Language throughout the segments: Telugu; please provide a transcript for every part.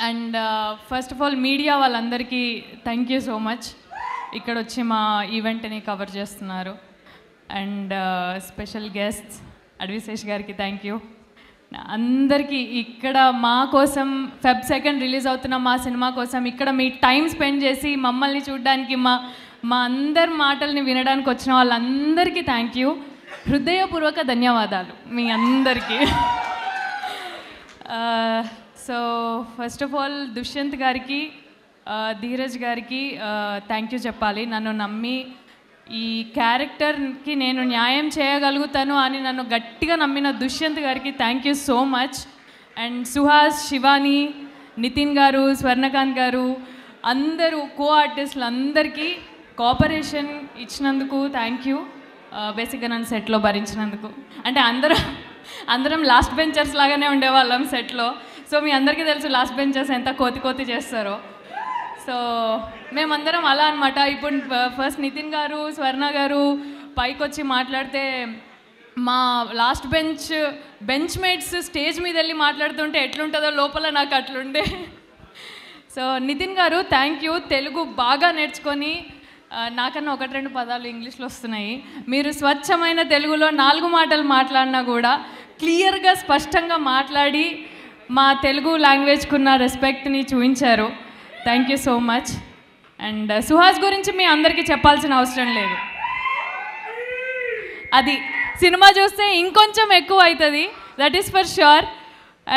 And first of all media వాళ్ళందరికీ థ్యాంక్ యూ సో మచ్. ఇక్కడ వచ్చి మా ఈవెంట్ని కవర్ చేస్తున్నారు. అండ్ స్పెషల్ గెస్ట్స్ అడ్విశేష్ గారికి థ్యాంక్ యూ. అందరికీ ఇక్కడ మా కోసం Feb 2 రిలీజ్ అవుతున్న మా సినిమా కోసం ఇక్కడ మీ టైం స్పెండ్ చేసి మమ్మల్ని చూడడానికి మా అందరి మాటల్ని వినడానికి వచ్చిన వాళ్ళందరికీ థ్యాంక్ యూ. హృదయపూర్వక ధన్యవాదాలు మీ అందరికీ. So first of all Dushyant గారికి, ధీరజ్ గారికి థ్యాంక్ యూ చెప్పాలి. నన్ను నమ్మి ఈ క్యారెక్టర్కి నేను న్యాయం చేయగలుగుతాను అని నన్ను గట్టిగా నమ్మిన దుష్యంత్ గారికి thank you so much. And Suhas, Shivani, Nitin గారు, స్వర్ణకాంత్ గారు, అందరూ కో ఆర్టిస్టులు అందరికీ కోఆపరేషన్ ఇచ్చినందుకు థ్యాంక్ యూ. బేసిక్గా నన్ను సెట్లో భరించినందుకు. అంటే అందరం లాస్ట్ బెంచర్స్ లాగానే ఉండేవాళ్ళం సెట్లో. సో మీ అందరికీ తెలుసు లాస్ట్ బెంచర్స్ ఎంత కోతి చేస్తారో. సో మేమందరం అలా అనమాట. ఇప్పుడు ఫస్ట్ నితిన్ గారు, స్వర్ణ గారు పైకి వచ్చి మాట్లాడితే మా లాస్ట్ బెంచ్ మేట్స్ స్టేజ్ మీద వెళ్ళి మాట్లాడుతుంటే ఎట్లుంటుందో లోపల నాకు అట్లుండే. సో నితిన్ గారు థ్యాంక్ యూ. తెలుగు బాగా నేర్చుకొని నాకన్నా 1-2 పదాలు ఇంగ్లీష్లో వస్తున్నాయి. మీరు స్వచ్ఛమైన తెలుగులో 4 మాటలు మాట్లాడినా కూడా క్లియర్గా స్పష్టంగా మాట్లాడి మా తెలుగు లాంగ్వేజ్కున్న రెస్పెక్ట్ని చూపించారు. Thank you so much. And Suhas గురించి మీ అందరికీ చెప్పాల్సిన అవసరం లేదు. అది సినిమా చూస్తే ఇంకొంచెం ఎక్కువ అవుతుంది, that is for sure.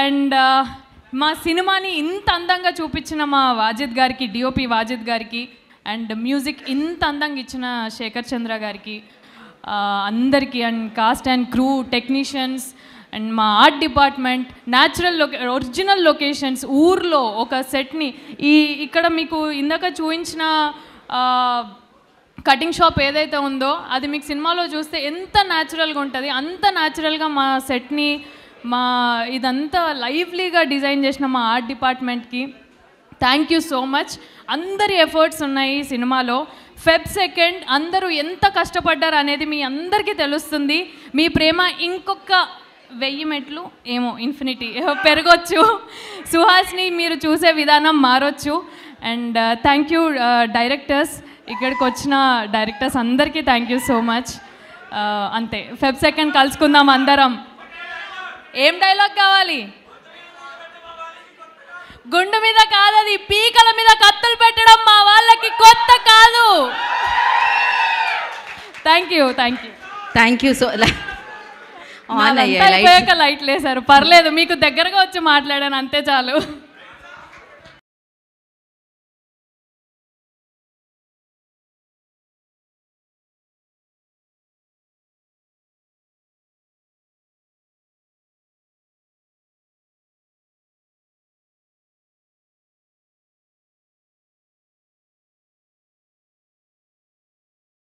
And మా సినిమాని ఇంత అందంగా చూపించిన మా వాజిద్ గారికి, డిఓపి వాజిద్ గారికి, అండ్ మ్యూజిక్ ఇంత అందంగా ఇచ్చిన శేఖర్ చంద్ర గారికి, అందరికీ, and cost and crew, technicians, and మా ఆర్ట్ డిపార్ట్మెంట్, ఒరిజినల్ లొకేషన్స్, ఊర్లో ఒక సెట్ని ఇక్కడ మీకు ఇందాక చూపించిన కటింగ్ షాప్ ఏదైతే ఉందో అది మీకు సినిమాలో చూస్తే ఎంత న్యాచురల్గా ఉంటుంది. అంత న్యాచురల్గా మా సెట్ని ఇదంతా లైవ్లీగా డిజైన్ చేసిన మా ఆర్ట్ డిపార్ట్మెంట్కి థ్యాంక్ యూ సో మచ్. అందరి ఎఫర్ట్స్ ఉన్నాయి ఈ సినిమాలో. Feb 2 అందరూ ఎంత కష్టపడ్డారు అనేది మీ అందరికీ తెలుస్తుంది. మీ ప్రేమ ఇంకొక 1000 మెట్లు ఏమో ఇన్ఫినిటీ పెరగొచ్చు. సుహాస్ని మీరు చూసే విధానం మారొచ్చు. అండ్ థ్యాంక్ యూ డైరెక్టర్స్, ఇక్కడికి వచ్చిన డైరెక్టర్స్ అందరికీ థ్యాంక్ యూ సో మచ్. అంతే, Feb 2 కలుసుకుందాం అందరం. ఏం డైలాగ్ కావాలి? గుండు మీద కాదది, పీకల మీద కత్తులు పెట్టడం మా వాళ్ళకి కొత్త కాదు. థ్యాంక్ యూ సో లైట్ లేసారు, పర్లేదు, మీకు దగ్గరగా వచ్చి మాట్లాడాను అంతే చాలు.